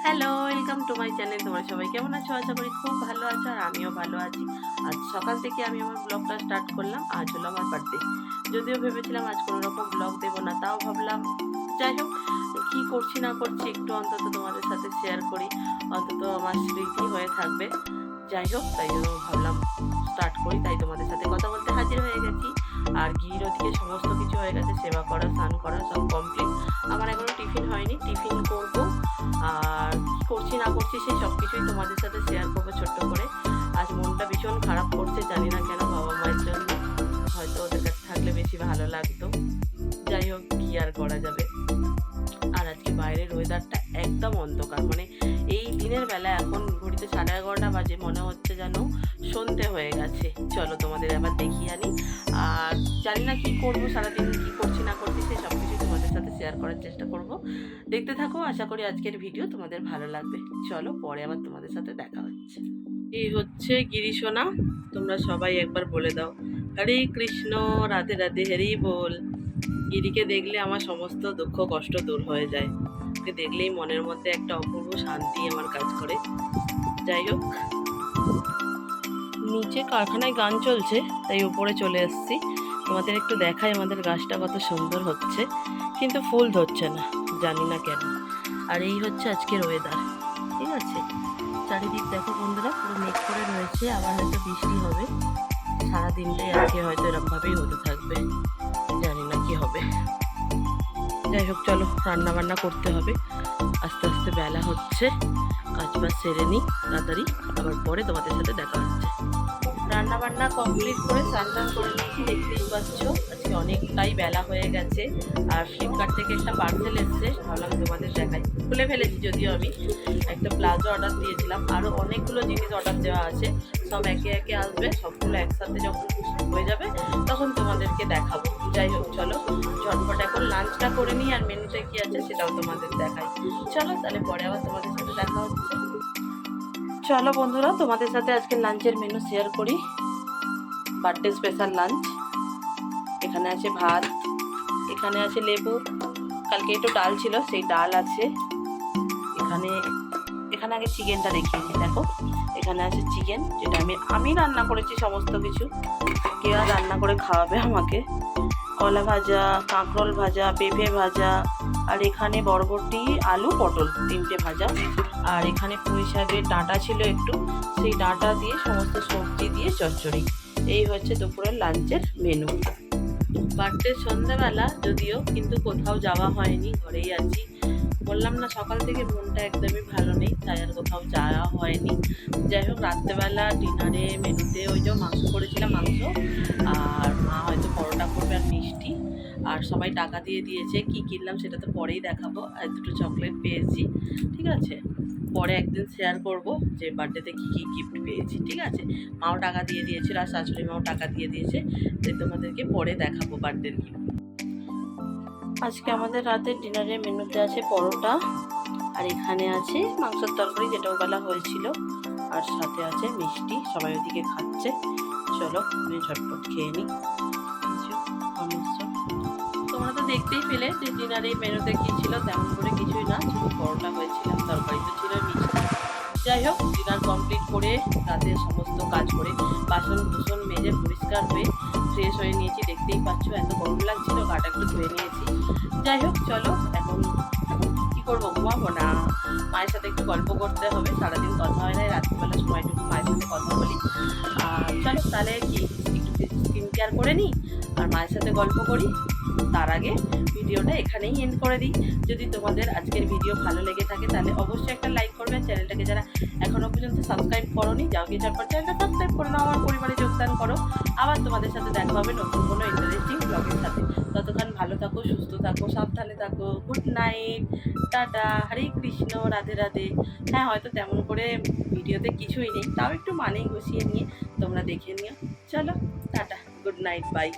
Hello, welcome to my channel. তোমরা সবাই কেমন আছো? আশা করি খুব ভালো আছো, আর আমিও ভালো আছি। আজ সকাল থেকে আমি আমার ব্লগটা স্টার্ট করলাম। আজ হলো আমার বার্থডে। যদিও ভেবেছিলাম আজ কোনো রকম ব্লগ দেবো না, তাও ভাবলাম যাই হোক, কী করছি না করছি একটু অন্তত তোমাদের সাথে শেয়ার করি, অন্তত আমার স্মৃতি হয়ে থাকবে। যাই হোক, তাই জন্য ভাবলাম স্টার্ট করি, তাই তোমাদের সাথে কথা বলতে হাজির হয়ে গেছি। আর গিয়ের ওদিকে সমস্ত কিছু হয়ে গেছে, সেবা করা, স্নান করা সব কমপ্লিট। আমার এখনও টিফিন হয়নি, টিফিন করবো। আর কী করছি না করছি সেই সব কিছুই তোমাদের সাথে শেয়ার করবো ছোট্ট করে। আজ মনটা ভীষণ খারাপ করছে, জানি না কেন, বাবা মায়ের জন্য। হয়তো ওদের কাছে থাকলে বেশি ভালো লাগতো, যাই হোক কী আর করা যাবে। আর আজকে বাইরের ওয়েদারটা একদম অন্ধকার, মানে এই দিনের বেলা এখন ঘড়িতে 11:30 বাজে, মনে হচ্ছে যেন সন্ধে হয়ে গেছে। চলো তোমাদের আবার দেখিয়ে আনি। আর জানি না কী করবো সারাদিন, কী করছি না করছি সেই সব কিছু তোমাদের সাথে শেয়ার করার চেষ্টা করব। দেখতে থাকো, আশা করি আজকের ভিডিও তোমাদের ভালো লাগবে। চলো পরে আবার তোমাদের সাথে দেখা হচ্ছে। এই হচ্ছে গিরিশোনা, তোমরা সবাই একবার বলে দাও হরে কৃষ্ণ, রাধে রাধে, হরি বল। গিরিকে দেখলে আমার সমস্ত দুঃখ কষ্ট দূর হয়ে যায়, ওকে দেখলেই মনের মধ্যে একটা অপূর্ব শান্তি আমার কাজ করে। যাই হোক, নিচে কারখানায় গান চলছে, তাই উপরে চলে এসেছি। তোমাদের একটু দেখাই আমাদের গাছটা কত সুন্দর হচ্ছে, কিন্তু ফুল ধরছে না, জানি না কেন। আর এই হচ্ছে আজকের ওয়েদার, ঠিক আছে। চারিদিক দেখো বন্ধুরা, পুরো মেঘ করে রয়েছে, আবার হয়তো বৃষ্টি হবে। সারা দিনটাই আজকে হয়তো এরকমভাবেই হতে থাকবে, জানি না কি হবে। যাই হোক, চলো রান্না বান্না করতে হবে, আস্তে আস্তে বেলা হচ্ছে। কাজ বাজ সেরে নিই তাড়াতাড়ি, আবার পরে তোমাদের সাথে দেখা হচ্ছে। রান্না বান্না কমপ্লিট করে স্নান টান করে নিয়েছি, দেখতেই পাচ্ছ। আজকে অনেকটাই বেলা হয়ে গেছে। আর ফ্লিপকার্ট থেকে একটা পার্সেল এসছে, ভাবলাম তোমাদের দেখাই। খুলে ফেলেছি যদিও, আমি একটা প্লাজো অর্ডার দিয়েছিলাম, আরও অনেকগুলো জিনিস অর্ডার দেওয়া আছে। সব একে একে আসবে, সবগুলো একসাথে যখন হয়ে যাবে তখন তোমাদেরকে দেখাবো। যাই হোক, চলো ঝটপট এখন লাঞ্চটা করে নিই, আর মেনুতে কী আছে সেটাও তোমাদের দেখাই। চলো তাহলে পরে আবার তোমাদের সাথে দেখা হচ্ছে। চলো বন্ধুরা, তোমাদের সাথে আজকে লাঞ্চের মেনু শেয়ার করি। Birthday special lunch. এখানে আছে ভাত, এখানে আছে লেবু, কালকে একটু ডাল ছিল সেই ডাল আছে। এখানে এখানে আগে চিকেনটা দেখিয়েছি, দেখো এখানে আছে চিকেন, যেটা আমি রান্না করেছি সমস্ত কিছু। কে আর রান্না করে খাওয়াবে আমাকে। কলা ভাজা, কাঁকরোল ভাজা, পেঁপে ভাজা, আর এখানে বরবটি, আলু, পটল তিনটে ভাজা। আর এখানে পুঁই শাকের ডাঁটা ছিল একটু, সেই ডাঁটা দিয়ে সমস্ত সবজি দিয়ে চচ্চড়ি। এই হচ্ছে দুপুরের লাঞ্চের মেনু। বার্থডে সন্ধ্যাবেলা যদিও, কিন্তু কোথাও যাওয়া হয়নি, ঘরেই আছি। বললাম না সকাল থেকে মনটা একদমই ভালো নেই, তাই আর কোথাও যাওয়া হয়নি। যাই হোক, রাত্রেবেলা ডিনারে মেনুতে ওই যে মাংস করেছিলাম, মাংস, আর মা হয়তো পরোটা করবে আর মিষ্টি। আর সবাই টাকা দিয়ে দিয়েছে, কি কিনলাম সেটা তো পরেই দেখাবো। আর দুটো চকলেট পেয়েছি, ঠিক আছে। পরে একদিন শেয়ার করব যে বার্থডেতে কী কী গিফট পেয়েছি, ঠিক আছে। মাও টাকা দিয়ে দিয়েছিল, আর শাশুড়ি মাও টাকা দিয়ে দিয়েছে, যে তোমাদেরকে পরে দেখাবো বার্থডের গিফট। আজকে আমাদের রাতের ডিনারের মেনুতে আছে পরোটা, আর এখানে আছে মাংসের তরকারি, যেটা ওবেলা হয়েছিল, আর সাথে আছে মিষ্টি। সবাই ওদিকে খাচ্ছে, চলো আমি ঝটপট খেয়ে নিই। তোমরা তো দেখতেই পেলে যে ডিনারের মেনুতে কী ছিল, তেমন করে কিছুই না, শুধু পরোটা হয়েছিল, তরকারি তো ছিল, মিষ্টি। যাই হোক, ডিনার কমপ্লিট করে রাতের সমস্ত কাজ করে বাসন কুসন মেজে পরিষ্কার হয়ে ফ্রেশ হয়ে নিয়েছি। দেখতেই পাচ্ছ এত গরম লাগছিল, গাটা একটু ধুয়ে নিয়েছি। যাই হোক, চলো এখন কী করবো, ঘুমাবো না, মায়ের সাথে একটু গল্প করতে হবে। সারাদিন কথা হয় না, রাত্রিবেলা সময়টুকু মায়ের সাথে কথা বলি। আর চলো তাহলে কি একটু স্কিন কেয়ার করে নিই আর মায়ের সাথে গল্প করি। তার আগে ভিডিওটা এখানেই এন্ড করে দিই। যদি তোমাদের আজকের ভিডিও ভালো লেগে থাকে তাহলে অবশ্যই একটা লাইক করবে। চ্যানেলটাকে যারা এখনও পর্যন্ত সাবস্ক্রাইব করোনি, যাও গিয়ে ঝটপট চ্যানেলটা সাবস্ক্রাইব করে নাও, আমার পরিবারে যোগদান করো। আবার তোমাদের সাথে দেখা হবে নতুন কোনো ইন্টারেস্টিং ব্লগের সাথে। ততক্ষণ ভালো থাকো, সুস্থ থাকো, সাবধানে থাকো। গুড নাইট, টাটা, হরে কৃষ্ণ, রাধে রাধে। হ্যাঁ, হয়তো তেমন করে ভিডিওতে কিছুই নেই, তাও একটু মানেই গুছিয়ে নিয়ে তোমরা দেখে নিও। চলো টাটা, গুড নাইট, বাই।